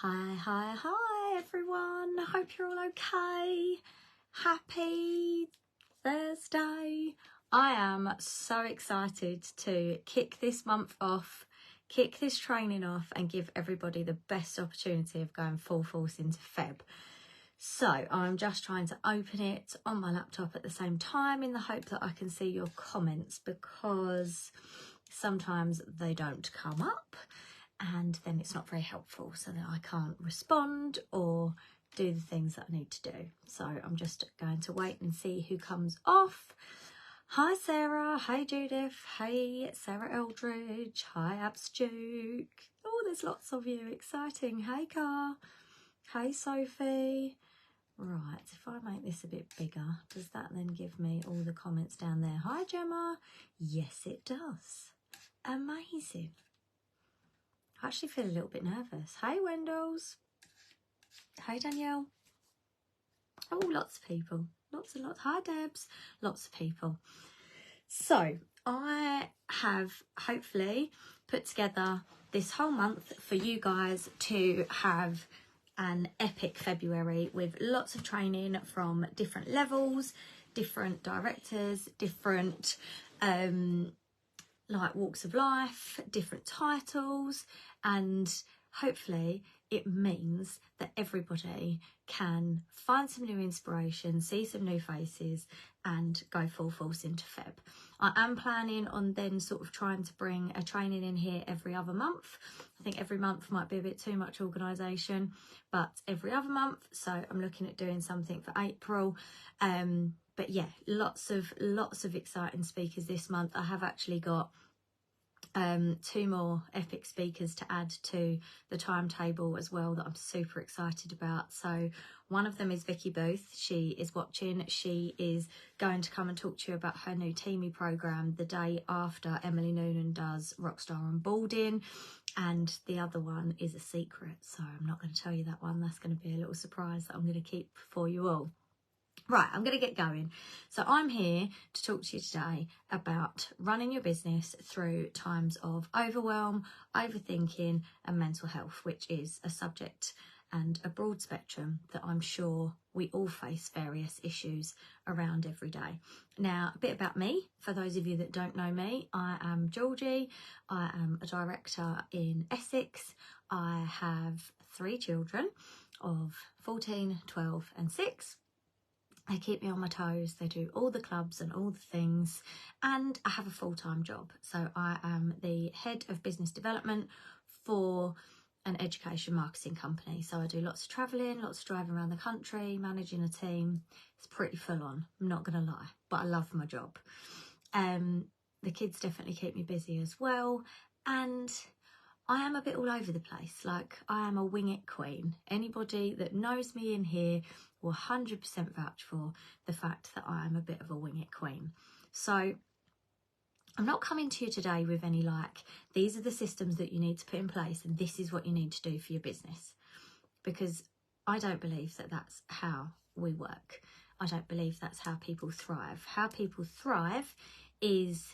Hi everyone. I hope you're all okay. Happy Thursday. I am so excited to kick this month off, kick this training off and give everybody the best opportunity of going full force into Feb. So I'm just trying to open it on my laptop at the same time in the hope that I can see your comments, because sometimes they don't come up and then it's not very helpful, so that I can't respond or do the things that I need to do. So I'm just going to wait and see who comes off. Hi Sarah, hi Judith, hey Sarah Eldridge, hi Abs Duke. Oh, there's lots of you, exciting. Hey Car, hey Sophie. Right, if I make this a bit bigger, does that then give me all the comments down there? Hi Gemma, yes it does. Amazing. I actually feel a little bit nervous. Hey Wendells. Hey Danielle. Oh, lots of people. Lots and lots. Hi Debs. Lots of people. So I have hopefully put together this whole month for you guys to have an epic February with lots of training from different levels, different directors, different like walks of life, different titles, and hopefully it means that everybody can find some new inspiration, see some new faces and go full force into Feb. I am planning on then sort of trying to bring a training in here every other month. I think every month might be a bit too much organisation, but every other month. So I'm looking at doing something for April. But yeah, lots of exciting speakers this month. I have actually got 2 more epic speakers to add to the timetable as well that I'm super excited about. So one of them is Vicky Booth. She is watching. She is going to come and talk to you about her new Teamy program the day after Emily Noonan does Rockstar Onboarding. And the other one is a secret, so I'm not going to tell you that one. That's going to be a little surprise that I'm going to keep for you all. Right, I'm going to get going. So I'm here to talk to you today about running your business through times of overwhelm, overthinking and mental health, which is a subject and a broad spectrum that I'm sure we all face various issues around every day. Now, a bit about me, for those of you that don't know me, I am Georgie. I am a director in Essex. I have 3 children of 14, 12 and 6. They keep me on my toes, they do all the clubs and all the things, and I have a full-time job. So I am the head of business development for an education marketing company. So I do lots of travelling, lots of driving around the country, managing a team. It's pretty full on, I'm not going to lie, but I love my job. The kids definitely keep me busy as well, and I am a bit all over the place. Like, I am a wing it queen. Anybody that knows me in here will 100% vouch for the fact that I am a bit of a wing it queen. So I'm not coming to you today with any like, these are the systems that you need to put in place and this is what you need to do for your business, because I don't believe that that's how we work. I don't believe that's how people thrive. How people thrive is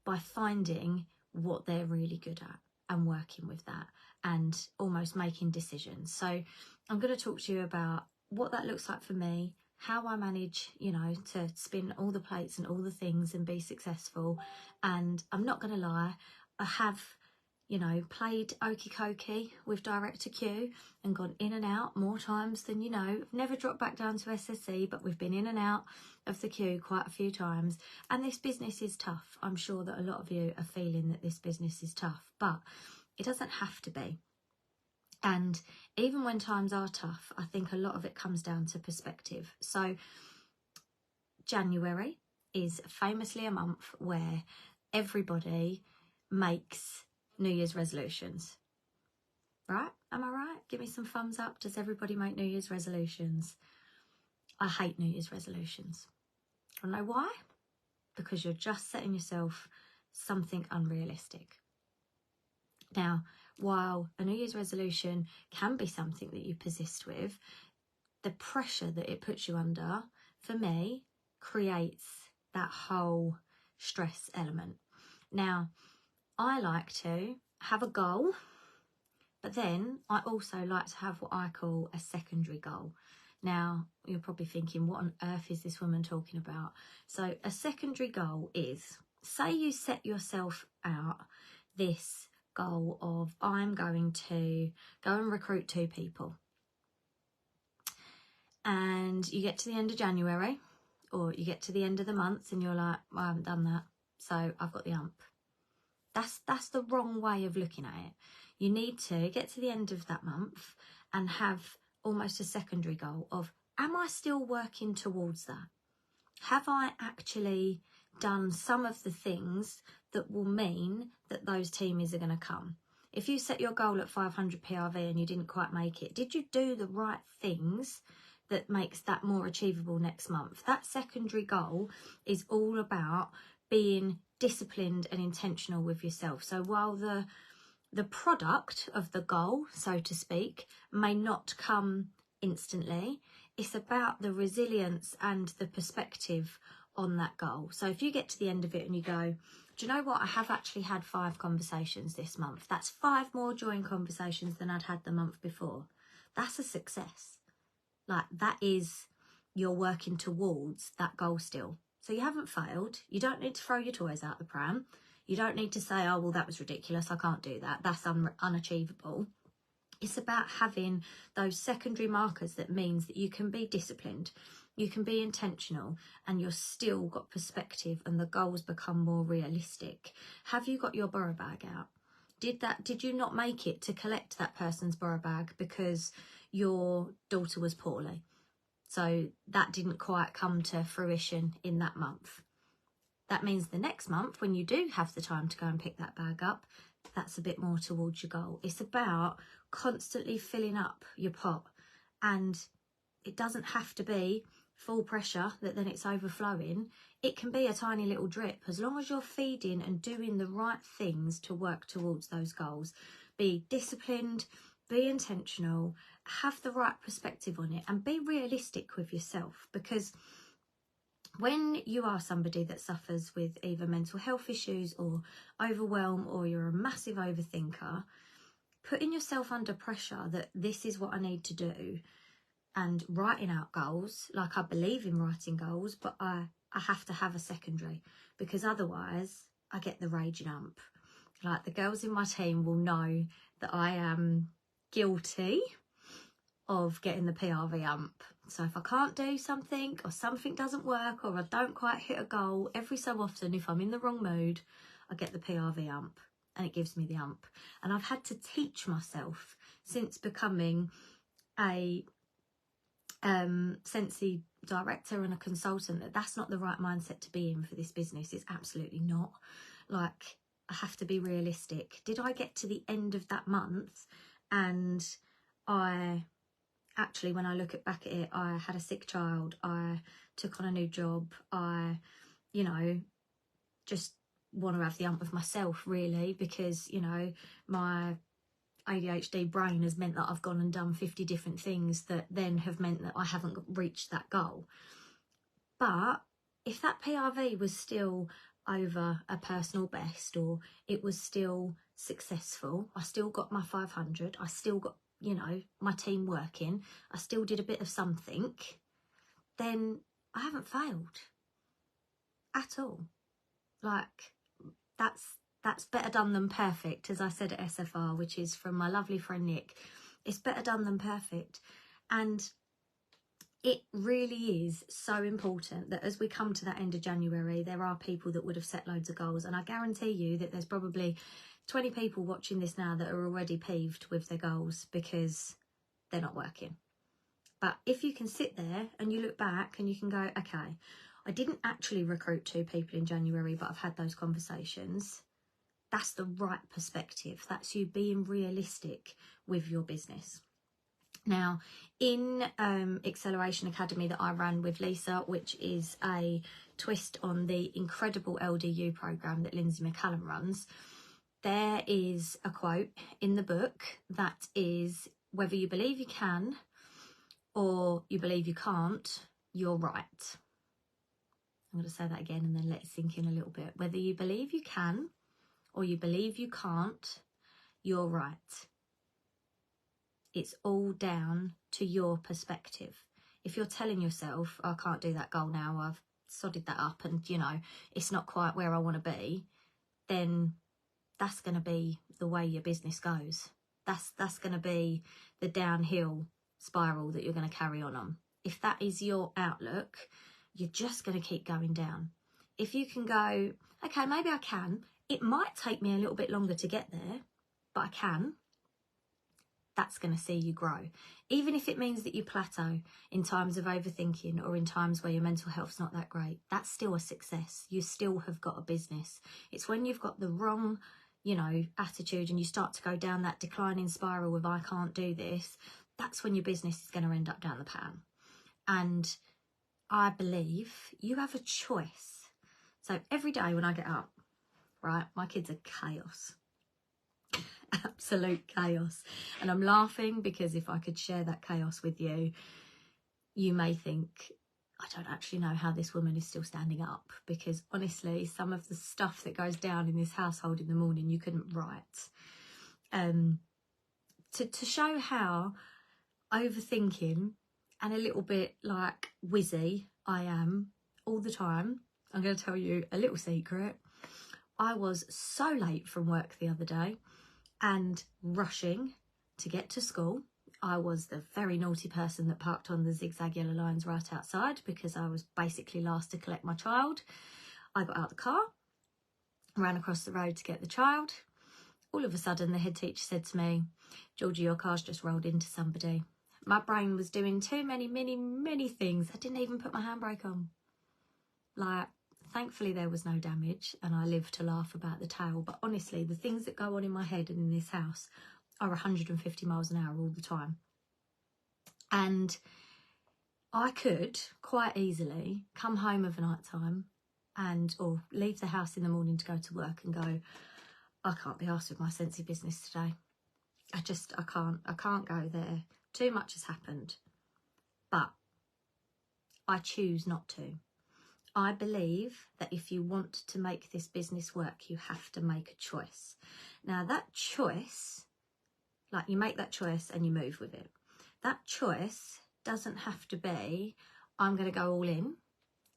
by finding what they're really good at and working with that and almost making decisions. So I'm going to talk to you about what that looks like for me, how I manage, you know, to spin all the plates and all the things and be successful. And I'm not going to lie, I have, you know, played okie cokey with Director Q and gone in and out more times than you know. I've never dropped back down to SSC, but we've been in and out of the queue quite a few times. And this business is tough. I'm sure that a lot of you are feeling that this business is tough, but it doesn't have to be. And even when times are tough, I think a lot of it comes down to perspective. So January is famously a month where everybody makes New Year's resolutions, right? Am I right? Give me some thumbs up. Does everybody make New Year's resolutions? I hate New Year's resolutions. I know why? Because you're just setting yourself something unrealistic. Now, while a New Year's resolution can be something that you persist with, the pressure that it puts you under, for me, creates that whole stress element. Now, I like to have a goal, But then I also like to have what I call a secondary goal. Now, you're probably thinking, what on earth is this woman talking about? So a secondary goal is, say you set yourself out this goal of, I'm going to go and recruit 2 people. And you get to the end of January, or you get to the end of the month and you're like, well, I haven't done that, so I've got the ump. That's the wrong way of looking at it. You need to get to the end of that month and have almost a secondary goal of, am I still working towards that? Have I actually done some of the things that will mean that those teamies are going to come? If you set your goal at 500 PRV and you didn't quite make it, did you do the right things that makes that more achievable next month? That secondary goal is all about being disciplined and intentional with yourself. So while the product of the goal, so to speak, may not come instantly, it's about the resilience and the perspective on that goal. So if you get to the end of it and you go, do you know what, I have actually had 5 conversations this month. That's 5 more join conversations than I'd had the month before. That's a success. Like, that is, you're working towards that goal still. So you haven't failed. You don't need to throw your toys out the pram. You don't need to say, oh, well, that was ridiculous, I can't do that, that's unachievable. It's about having those secondary markers that means that you can be disciplined, you can be intentional, and you're still got perspective and the goals become more realistic. Have you got your borrow bag out? Did you not make it to collect that person's borrow bag because your daughter was poorly? So that didn't quite come to fruition in that month. That means the next month, when you do have the time to go and pick that bag up, that's a bit more towards your goal. It's about constantly filling up your pot, and it doesn't have to be full pressure that then it's overflowing. It can be a tiny little drip, as long as you're feeding and doing the right things to work towards those goals. Be disciplined, be intentional, have the right perspective on it, and be realistic with yourself. Because when you are somebody that suffers with either mental health issues or overwhelm, or you're a massive overthinker, putting yourself under pressure that this is what I need to do, and writing out goals, like, I believe in writing goals, but I have to have a secondary, because otherwise I get the raging ump. Like, the girls in my team will know that I am guilty of getting the PRV ump. So if I can't do something, or something doesn't work, or I don't quite hit a goal, every so often, if I'm in the wrong mood, I get the PRV ump, and it gives me the ump. And I've had to teach myself, since becoming a Sensi director and a consultant, that that's not the right mindset to be in for this business. It's absolutely not. Like, I have to be realistic. Did I get to the end of that month and actually, when I look back at it, I had a sick child, I took on a new job, I, just want to have the ump with myself, really, because, my ADHD brain has meant that I've gone and done 50 different things that then have meant that I haven't reached that goal. But if that PRV was still over a personal best, or it was still successful, I still got my 500, I still got, my team working, I still did a bit of something, then I haven't failed at all. Like, that's better done than perfect, as I said at SFR, which is from my lovely friend Nick. It's better done than perfect. And it really is so important that as we come to that end of January, there are people that would have set loads of goals. And I guarantee you that there's probably 20 people watching this now that are already peeved with their goals because they're not working. But if you can sit there and you look back and you can go, okay, I didn't actually recruit 2 people in January, but I've had those conversations. That's the right perspective. That's you being realistic with your business. Now, in Acceleration Academy that I ran with Lisa, which is a twist on the incredible LDU program that Lindsay McCallum runs, there is a quote in the book that is, whether you believe you can or you believe you can't, you're right. I'm going to say that again and then let it sink in a little bit. Whether you believe you can or you believe you can't, you're right. it's all down to your perspective. If you're telling yourself, I can't do that goal now, I've sodded that up and, you know, it's not quite where I want to be, then that's going to be the way your business goes. That's going to be the downhill spiral that you're going to carry on. If that is your outlook, you're just going to keep going down. If you can go, okay, maybe I can. It might take me a little bit longer to get there, but I can. That's going to see you grow. Even if it means that you plateau in times of overthinking or in times where your mental health's not that great, that's still a success. You still have got a business. It's when you've got the wrong, you know, attitude and you start to go down that declining spiral of I can't do this, that's when your business is going to end up down the pan. And I believe you have a choice. So every day when I get up, right, my kids are chaos. Absolute chaos. And I'm laughing because if I could share that chaos with you, you may think, I don't actually know how this woman is still standing up, because honestly, some of the stuff that goes down in this household in the morning, you couldn't write. To show how overthinking and a little bit like whizzy I am all the time, I'm going to tell you a little secret. I was so late from work the other day and rushing to get to school. I was the very naughty person that parked on the zigzag yellow lines right outside because I was basically last to collect my child. I got out the car, ran across the road to get the child. All of a sudden, the head teacher said to me, Georgie, your car's just rolled into somebody. My brain was doing too many things. I didn't even put my handbrake on. Like, thankfully there was no damage and I live to laugh about the tale. But honestly, the things that go on in my head and in this house are 150 miles an hour all the time. And I could quite easily come home of a night time or leave the house in the morning to go to work and go, I can't be arsed with my sensey business today. I can't go there. Too much has happened. But I choose not to. I believe that if you want to make this business work, you have to make a choice. Now that choice, like you make that choice and you move with it. That choice doesn't have to be, I'm going to go all in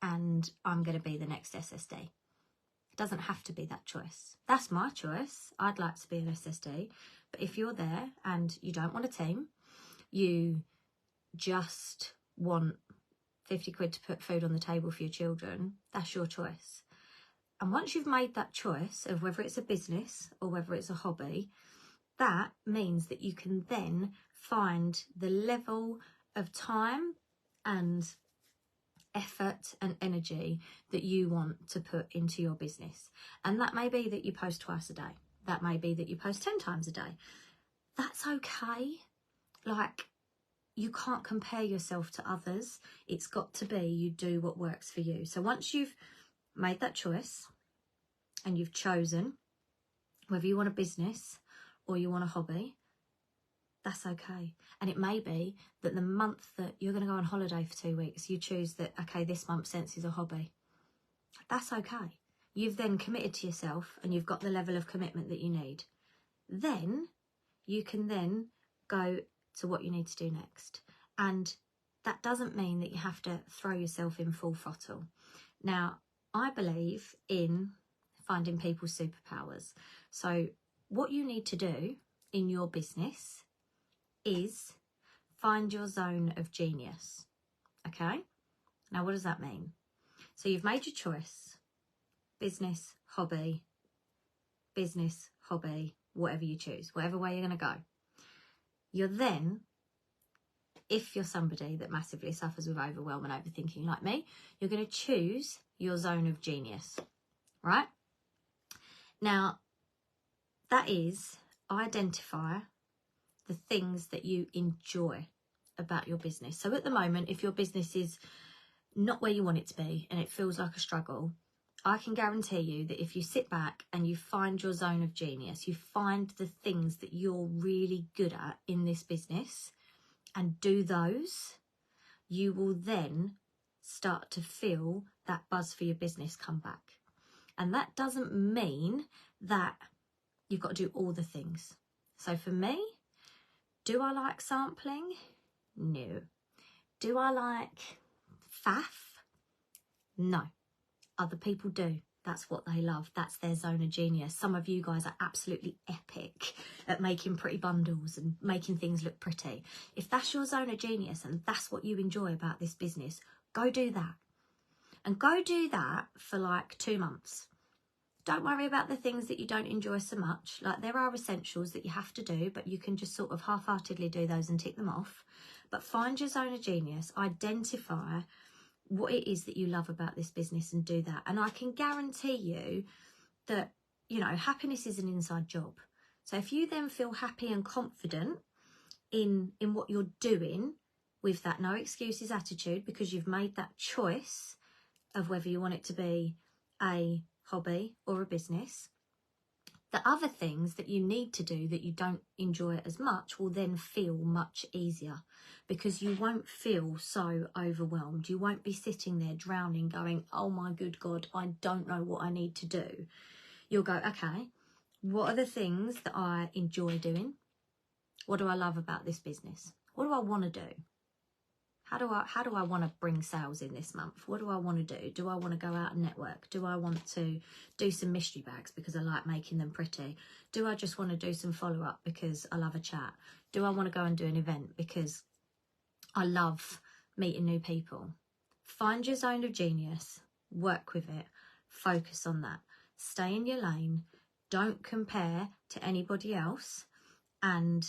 and I'm going to be the next SSD. It doesn't have to be that choice. That's my choice. I'd like to be an SSD. But if you're there and you don't want a team, you just want 50 quid to put food on the table for your children, that's your choice. And once you've made that choice of whether it's a business or whether it's a hobby, that means that you can then find the level of time and effort and energy that you want to put into your business. And that may be that you post twice a day. That may be that you post 10 times a day. That's okay. Like, you can't compare yourself to others. It's got to be you do what works for you. So once you've made that choice and you've chosen whether you want a business or you want a hobby, that's okay. And it may be that the month that you're going to go on holiday for 2 weeks, you choose that, okay, this month Sense is a hobby. That's okay. You've then committed to yourself and you've got the level of commitment that you need. Then you can then go to what you need to do next. And that doesn't mean that you have to throw yourself in full throttle. Now, I believe in finding people's superpowers. So what you need to do in your business is find your zone of genius. Okay? Now, what does that mean? So you've made your choice. Business, hobby, whatever you choose, whatever way you're going to go. You're then, if you're somebody that massively suffers with overwhelm and overthinking like me, you're going to choose your zone of genius, right? Now, that is, identify the things that you enjoy about your business. So at the moment, if your business is not where you want it to be and it feels like a struggle, I can guarantee you that if you sit back and you find your zone of genius, you find the things that you're really good at in this business and do those, you will then start to feel that buzz for your business come back. And that doesn't mean that you've got to do all the things. So for me, Do I like sampling? No. Do I like faff? No. Other people do. That's what they love. That's their zone of genius. Some of you guys are absolutely epic at making pretty bundles and making things look pretty. If that's your zone of genius and that's what you enjoy about this business, go do that. And go do that for like 2 months. Don't worry about the things that you don't enjoy so much. Like, there are essentials that you have to do, but you can just sort of half-heartedly do those and tick them off. But find your zone of genius, identify what it is that you love about this business and do that. And I can guarantee you that, you know, happiness is an inside job. So if you then feel happy and confident in what you're doing with that no excuses attitude, because you've made that choice of whether you want it to be a hobby or a business, the other things that you need to do that you don't enjoy as much will then feel much easier, because you won't feel so overwhelmed. You won't be sitting there drowning going, oh my good God, I don't know what I need to do. You'll go, okay, what are the things that I enjoy doing? What do I love about this business? What do I want to do? How do I want to bring sales in this month? What do I want to do? Do I want to go out and network? Do I want to do some mystery bags because I like making them pretty? Do I just want to do some follow-up because I love a chat? Do I want to go and do an event because I love meeting new people? Find your zone of genius, work with it, focus on that. Stay in your lane, don't compare to anybody else, and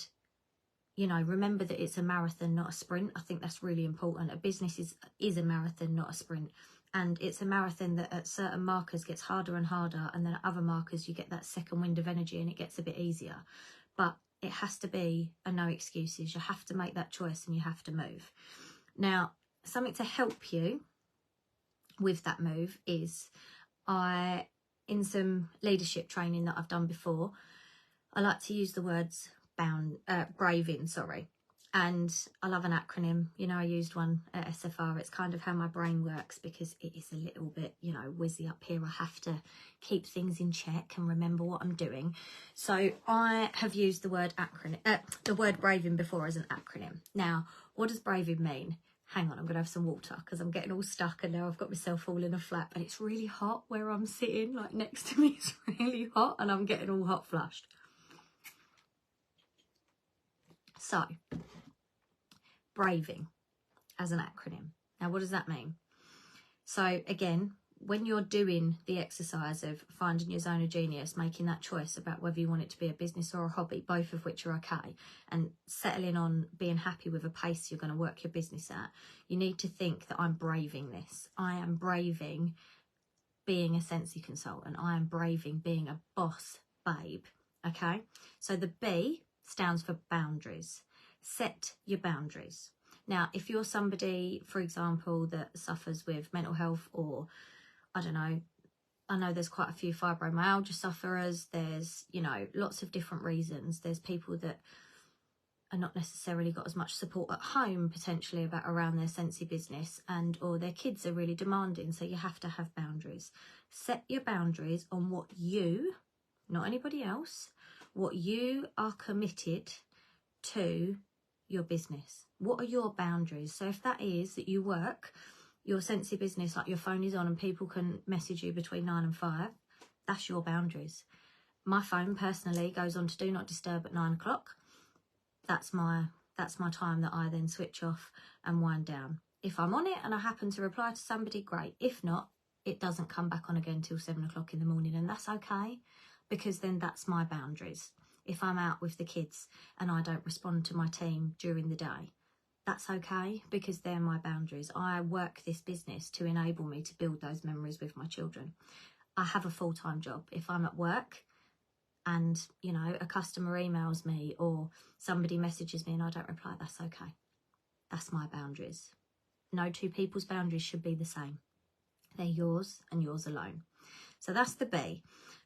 you know, remember that it's a marathon, not a sprint. I think that's really important. A business is a marathon, not a sprint. And it's a marathon that at certain markers gets harder and harder, and then at other markers you get that second wind of energy and it gets a bit easier. But it has to be a no excuses. You have to make that choice and you have to move. Now, something to help you with that move is, in some leadership training that I've done before, I like to use the words braving, and I love an acronym. You know, I used one at SFR. It's kind of how my brain works, because it is a little bit, you know, whizzy up here. I have to keep things in check and remember what I'm doing. So I have used the word braving before as an acronym. Now, what does braving mean? Hang on, I'm gonna have some water because I'm getting all stuck and now I've got myself all in a flap, and it's really hot where I'm sitting, like next to me. It's really hot and I'm getting all hot flushed. So, braving as an acronym. Now, what does that mean? So, again, when you're doing the exercise of finding your zone of genius, making that choice about whether you want it to be a business or a hobby, both of which are okay, and settling on being happy with a pace you're going to work your business at, you need to think that I'm braving this. I am braving being a Sensi consultant. I am braving being a boss babe. Okay? So the B stands for boundaries. Set your boundaries. Now, if you're somebody, for example, that suffers with mental health, or I don't know, I know there's quite a few fibromyalgia sufferers. There's, you know, lots of different reasons. There's people that are not necessarily got as much support at home potentially around their Sensi business, and or their kids are really demanding. So you have to have boundaries. Set your boundaries on what you, not anybody else, what you are committed to your business. What are your boundaries? So if that is that you work your Sensi business like your phone is on and people can message you between 9 and 5, that's your boundaries. My phone personally goes on to do not disturb at 9 o'clock. That's my time that I then switch off and wind down. If I'm on it and I happen to reply to somebody, great. If not, it doesn't come back on again till 7 o'clock in the morning, and that's okay, because then that's my boundaries. If I'm out with the kids and I don't respond to my team during the day, that's okay, because they're my boundaries. I work this business to enable me to build those memories with my children. I have a full-time job. If I'm at work and, you know, a customer emails me or somebody messages me and I don't reply, that's okay. That's my boundaries. No two people's boundaries should be the same. They're yours and yours alone. So that's the B.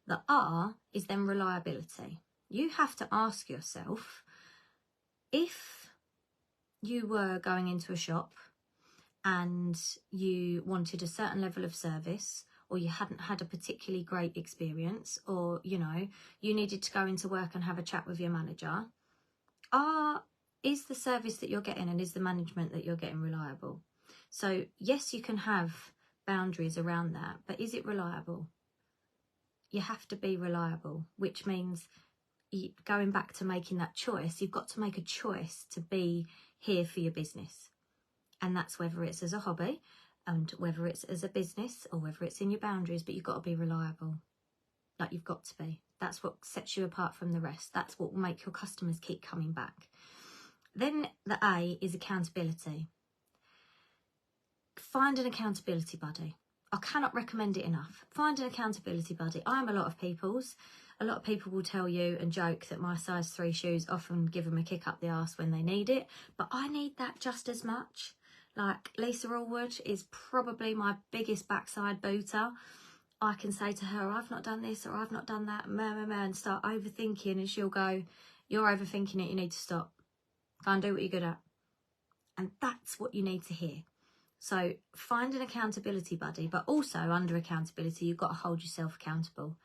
The R is then reliability. You have to ask yourself, if you were going into a shop and you wanted a certain level of service, or you hadn't had a particularly great experience, or, you know, you needed to go into work and have a chat with your manager, are Is the service that you're getting and is the management that you're getting reliable? So yes, you can have boundaries around that, but is it reliable? You have to be reliable, which means going back to making that choice, you've got to make a choice to be here for your business. And that's whether it's as a hobby and whether it's as a business or whether it's in your boundaries, but you've got to be reliable. Like, you've got to be. That's what sets you apart from the rest. That's what will make your customers keep coming back. Then the A is accountability. Find an accountability buddy. I cannot recommend it enough. Find an accountability buddy. I am a lot of people's. A lot of people will tell you and joke that my size 3 shoes often give them a kick up the arse when they need it. But I need that just as much. Like, Lisa Allwood is probably my biggest backside booter. I can say to her, I've not done this or I've not done that, and start overthinking, and she'll go, you're overthinking it, you need to stop. Go and do what you're good at. And that's what you need to hear. So find an accountability buddy, but also under accountability, you've got to hold yourself accountable.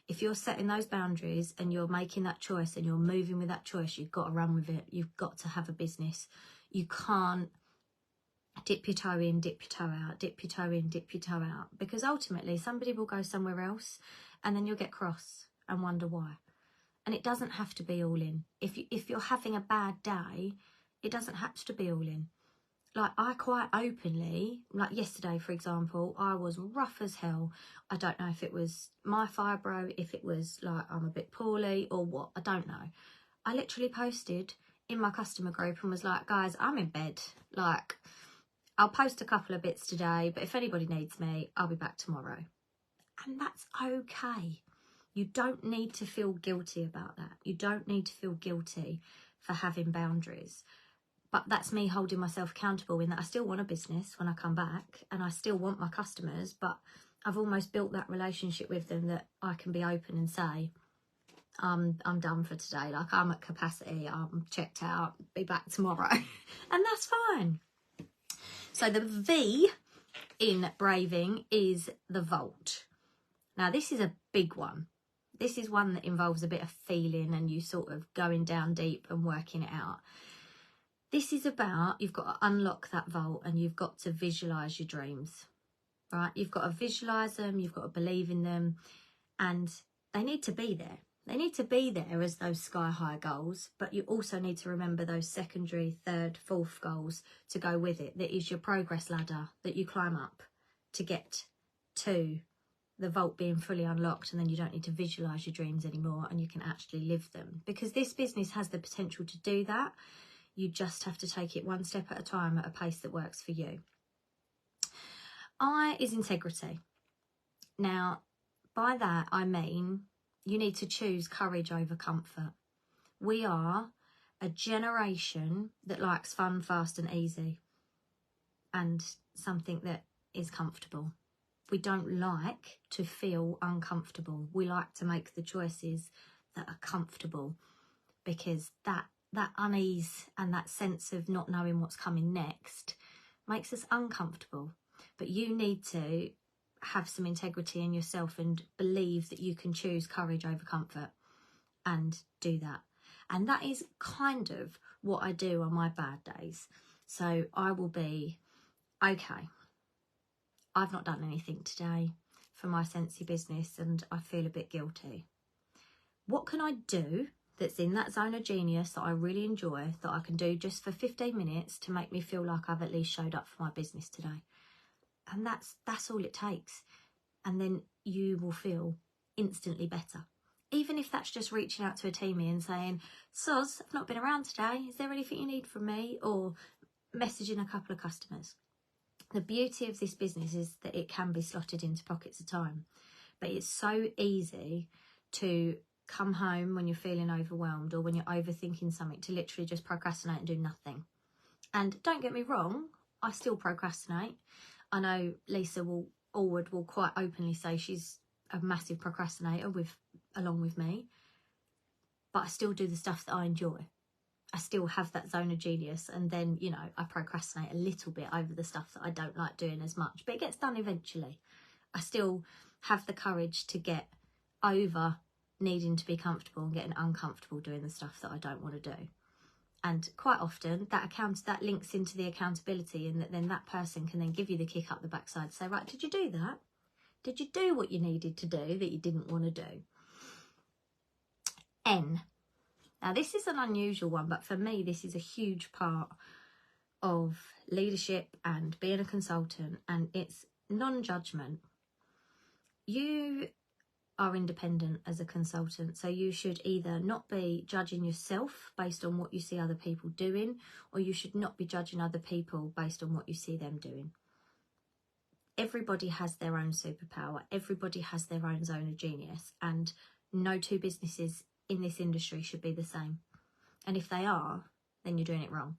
If you're setting those boundaries and you're making that choice and you're moving with that choice, you've got to run with it. You've got to have a business. You can't dip your toe in, dip your toe out, dip your toe in, dip your toe out, because ultimately somebody will go somewhere else and then you'll get cross and wonder why. And it doesn't have to be all in. If you're having a bad day, it doesn't have to be all in. Like, I quite openly, like yesterday, for example, I was rough as hell. I don't know if it was my fibro, if it was like I'm a bit poorly or what, I don't know. I literally posted in my customer group and was like, guys, I'm in bed. Like, I'll post a couple of bits today, but if anybody needs me, I'll be back tomorrow. And that's okay. You don't need to feel guilty about that. You don't need to feel guilty for having boundaries. But that's me holding myself accountable in that I still want a business when I come back and I still want my customers, but I've almost built that relationship with them that I can be open and say, I'm done for today. Like, I'm at capacity, I'm checked out, be back tomorrow. And that's fine. So the V in braving is the vault. Now, this is a big one. This is one that involves a bit of feeling and you sort of going down deep and working it out. This is about, you've got to unlock that vault and you've got to visualise your dreams, right? You've got to visualise them, you've got to believe in them, and they need to be there. They need to be there as those sky-high goals, but you also need to remember those secondary, third, fourth goals to go with it. That is your progress ladder that you climb up to get to the vault being fully unlocked, and then you don't need to visualise your dreams anymore and you can actually live them. Because this business has the potential to do that. You just have to take it one step at a time at a pace that works for you. I is integrity. Now, by that I mean you need to choose courage over comfort. We are a generation that likes fun, fast and easy and something that is comfortable. We don't like to feel uncomfortable. We like to make the choices that are comfortable, because that unease and that sense of not knowing what's coming next makes us uncomfortable. But you need to have some integrity in yourself and believe that you can choose courage over comfort and do that. And that is kind of what I do on my bad days. So I will be, okay, I've not done anything today for my Scentsy business and I feel a bit guilty. What can I do that's in that zone of genius that I really enjoy, that I can do just for 15 minutes to make me feel like I've at least showed up for my business today? And that's all it takes. And then you will feel instantly better. Even if that's just reaching out to a teamie and saying, Soz, I've not been around today. Is there anything you need from me? Or messaging a couple of customers. The beauty of this business is that it can be slotted into pockets of time. But it's so easy to come home when you're feeling overwhelmed or when you're overthinking something to literally just procrastinate and do nothing. And don't get me wrong, I still procrastinate. I know Lisa Allwood will quite openly say she's a massive procrastinator along with me, but I still do the stuff that I enjoy. I still have that zone of genius, and then, you know, I procrastinate a little bit over the stuff that I don't like doing as much, but it gets done eventually. I still have the courage to get over needing to be comfortable and getting uncomfortable doing the stuff that I don't want to do. And quite often that links into the accountability, and then that person can then give you the kick up the backside, say, right, did you do that? Did you do what you needed to do that you didn't want to do? N. Now, this is an unusual one, but for me, this is a huge part of leadership and being a consultant, and it's non-judgment. You are independent as a consultant, so you should either not be judging yourself based on what you see other people doing, or you should not be judging other people based on what you see them doing. Everybody has their own superpower. Everybody has their own zone of genius, and no two businesses in this industry should be the same. And if they are, then you're doing it wrong,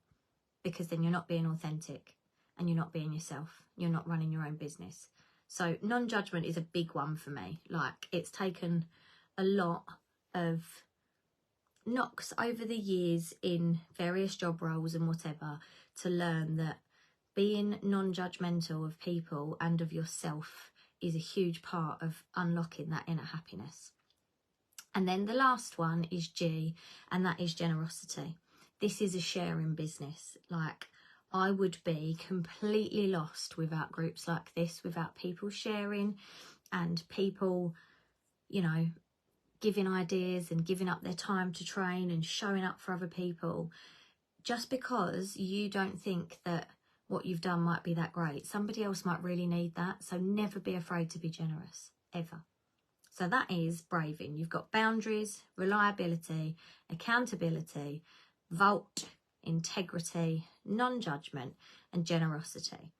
because then you're not being authentic and you're not being yourself. You're not running your own business. So non-judgment is a big one for me. Like, it's taken a lot of knocks over the years in various job roles and whatever to learn that being non-judgmental of people and of yourself is a huge part of unlocking that inner happiness. And then the last one is G, and that is generosity. This is a sharing business. Like, I would be completely lost without groups like this, without people sharing and people, you know, giving ideas and giving up their time to train and showing up for other people. Just because you don't think that what you've done might be that great, somebody else might really need that. So never be afraid to be generous, ever. So that is braving. You've got boundaries, reliability, accountability, vault, integrity, non-judgment, and generosity.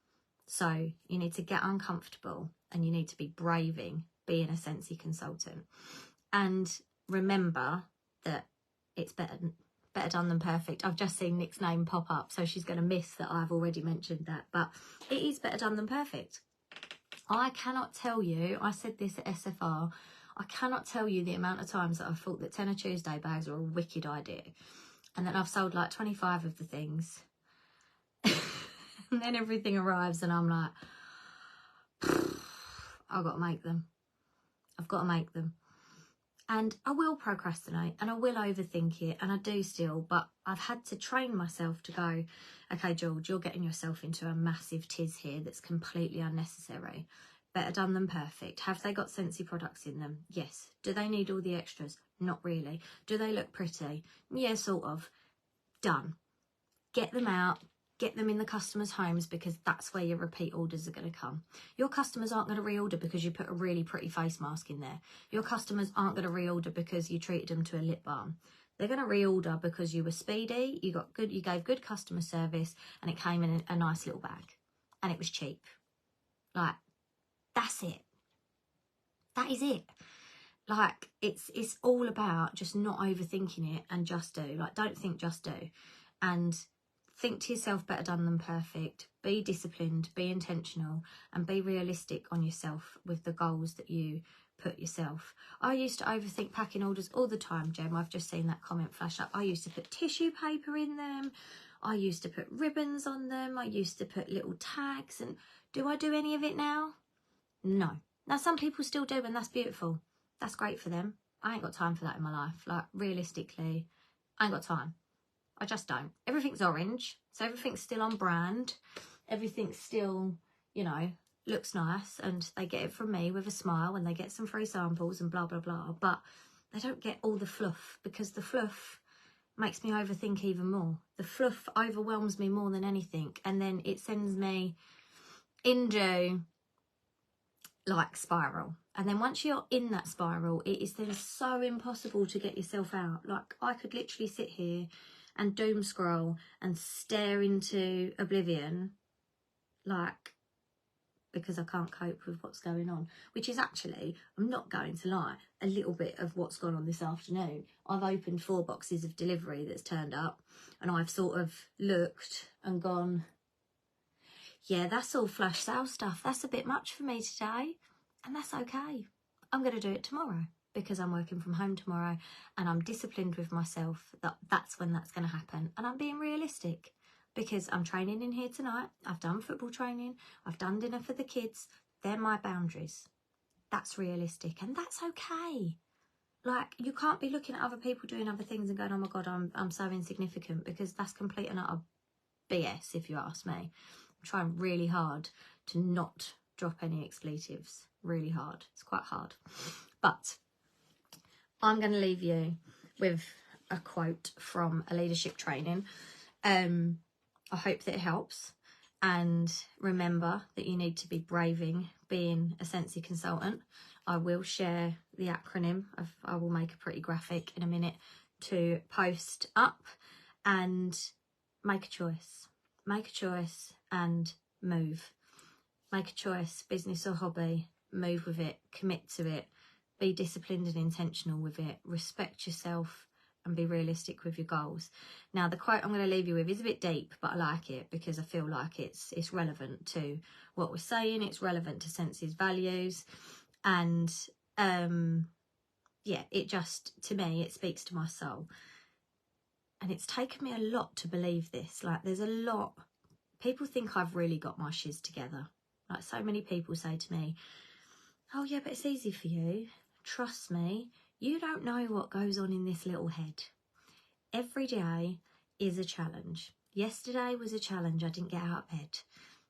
So you need to get uncomfortable and you need to be braving being a Sensi consultant. And remember that it's better done than perfect. I've just seen Nick's name pop up, so she's going to miss that I've already mentioned that. But it is better done than perfect. I cannot tell you, I said this at SFR, I cannot tell you the amount of times that I've thought that Tenner Tuesday bags are a wicked idea. And then I've sold like 25 of the things. And then everything arrives and I'm like, I've got to make them. I've got to make them. And I will procrastinate and I will overthink it, and I do still, but I've had to train myself to go, okay, George, you're getting yourself into a massive tiz here that's completely unnecessary. Better done than perfect. Have they got Sensi products in them? Yes. Do they need all the extras? Not really. Do they look pretty? Yeah, sort of. Done. Get them out. Get them in the customers' homes, because that's where your repeat orders are going to come. Your customers aren't going to reorder because you put a really pretty face mask in there. Your customers aren't going to reorder because you treated them to a lip balm. They're going to reorder because you were speedy, you gave good customer service, and it came in a nice little bag, and it was cheap. Like, that's it. That is it. Like, it's all about just not overthinking it and just do. Like, don't think, just do. And think to yourself, better done than perfect. Be disciplined, be intentional, and be realistic on yourself with the goals that you put yourself. I used to overthink packing orders all the time, Jem. I've just seen that comment flash up. I used to put tissue paper in them. I used to put ribbons on them. I used to put little tags. And do I do any of it now? No. Now, some people still do, and that's beautiful. That's great for them. I ain't got time for that in my life. Like, realistically, I ain't got time. I just don't. Everything's orange, so everything's still on brand. Everything's still, you know, looks nice, and they get it from me with a smile, and they get some free samples and blah, blah, blah. But they don't get all the fluff, because the fluff makes me overthink even more. The fluff overwhelms me more than anything, and then it sends me into, like, spiral. And then once you're in that spiral, it is then so impossible to get yourself out. Like, I could literally sit here and doom scroll and stare into oblivion, like, because I can't cope with what's going on, which is actually, I'm not going to lie, a little bit of what's gone on this afternoon. I've opened 4 boxes of delivery that's turned up, and I've sort of looked and gone, yeah, that's all flash sale stuff. That's a bit much for me today, and that's okay. I'm going to do it tomorrow, because I'm working from home tomorrow, and I'm disciplined with myself that that's when that's going to happen. And I'm being realistic, because I'm training in here tonight. I've done football training. I've done dinner for the kids. They're my boundaries. That's realistic, and that's okay. Like, you can't be looking at other people doing other things and going, oh my God, I'm so insignificant, because that's complete and utter BS, if you ask me. I'm trying really hard to not drop any expletives. Really hard. It's quite hard. But I'm going to leave you with a quote from a leadership training. I hope that it helps. And remember that you need to be braving being a Sensi consultant. I will share the acronym. I will make a pretty graphic in a minute to post up, and make a choice. Make a choice and move. Make a choice, business or hobby, move with it, commit to it, be disciplined and intentional with it, respect yourself and be realistic with your goals. Now, the quote I'm going to leave you with is a bit deep, but I like it because I feel like it's relevant to what we're saying. It's relevant to Sensi's values, and yeah, it just, to me, it speaks to my soul. And it's taken me a lot to believe this. Like, there's a lot, people think I've really got my shiz together. Like, so many people say to me, oh yeah, but it's easy for you. Trust me, you don't know what goes on in this little head. Every day is a challenge. Yesterday was a challenge, I didn't get out of bed.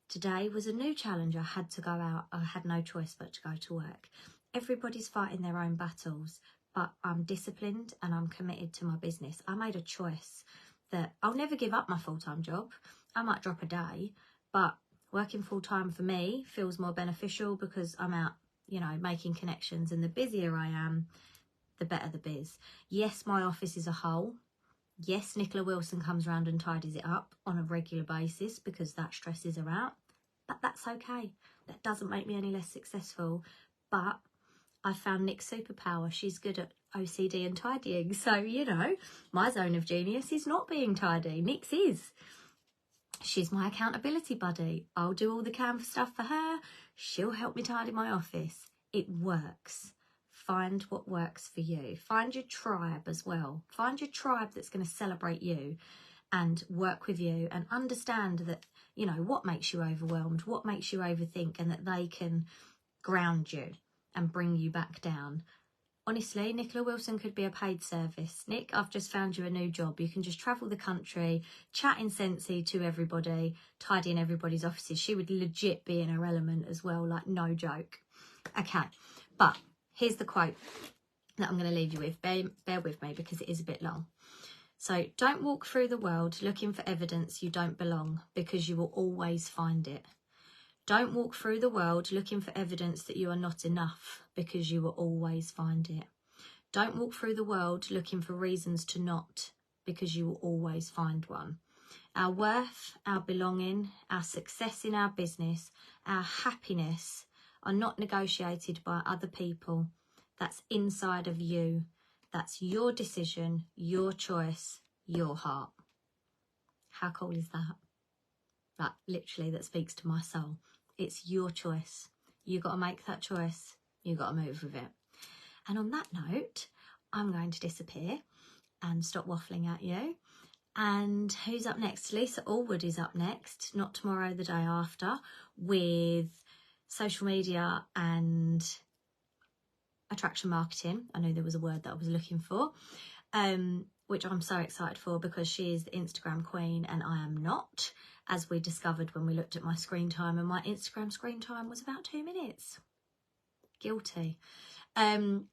Today was a new challenge, I had to go out. I had no choice but to go to work. Everybody's fighting their own battles, but I'm disciplined and I'm committed to my business. I made a choice that I'll never give up my full-time job. I might drop a day, but working full-time for me feels more beneficial because I'm out, you know, making connections, and the busier I am, the better the biz. Yes, my office is a whole. Yes, Nicola Wilson comes round and tidies it up on a regular basis because that stresses her out, but that's okay. That doesn't make me any less successful. But I found Nick's superpower. She's good at OCD and tidying. So, you know, my zone of genius is not being tidy. Nick's is. She's my accountability buddy. I'll do all the Canva stuff for her. She'll help me tidy my office. It works. Find what works for you. Find your tribe as well. Find your tribe that's going to celebrate you and work with you, and understand that, you know, what makes you overwhelmed, what makes you overthink, and that they can ground you and bring you back down. Honestly, Nicola Wilson could be a paid service. Nick, I've just found you a new job. You can just travel the country, chatting Sensi to everybody, tidying everybody's offices. She would legit be in her element as well, like no joke. Okay, but here's the quote that I'm going to leave you with. Bear with me because it is a bit long. So, don't walk through the world looking for evidence you don't belong, because you will always find it. Don't walk through the world looking for evidence that you are not enough, because you will always find it. Don't walk through the world looking for reasons to not, because you will always find one. Our worth, our belonging, our success in our business, our happiness are not negotiated by other people. That's inside of you. That's your decision, your choice, your heart. How cool is that? Like, literally, that speaks to my soul. It's your choice. You got to make that choice. You got to move with it. And on that note, I'm going to disappear and stop waffling at you. And who's up next? Lisa Allwood is up next, not tomorrow, the day after, with social media and attraction marketing. I know there was a word that I was looking for, which I'm so excited for, because she is the Instagram queen and I am not, as we discovered when we looked at my screen time, and my Instagram screen time was about 2 minutes. Guilty. And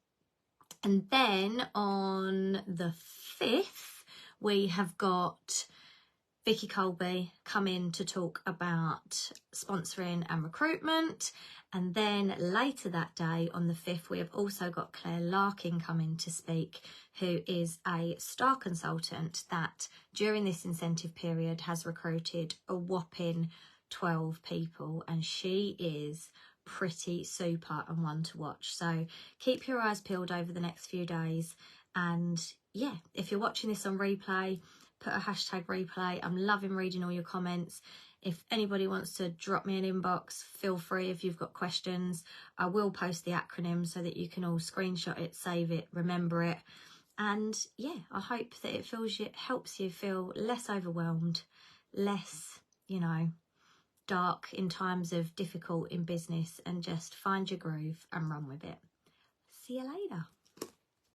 then on the 5th, we have got Vicky Colby come in to talk about sponsoring and recruitment. And then later that day, on the 5th, we have also got Claire Larkin coming to speak, who is a star consultant that during this incentive period has recruited a whopping 12 people, and she is pretty super and one to watch. So keep your eyes peeled over the next few days. And yeah, if you're watching this on replay, put a hashtag replay. I'm loving reading all your comments. If anybody wants to drop me an inbox, feel free. If you've got questions, I will post the acronym so that you can all screenshot it, save it, remember it. And yeah, I hope that it helps you feel less overwhelmed, less, you know, dark in times of difficult in business, and just find your groove and run with it. See you later.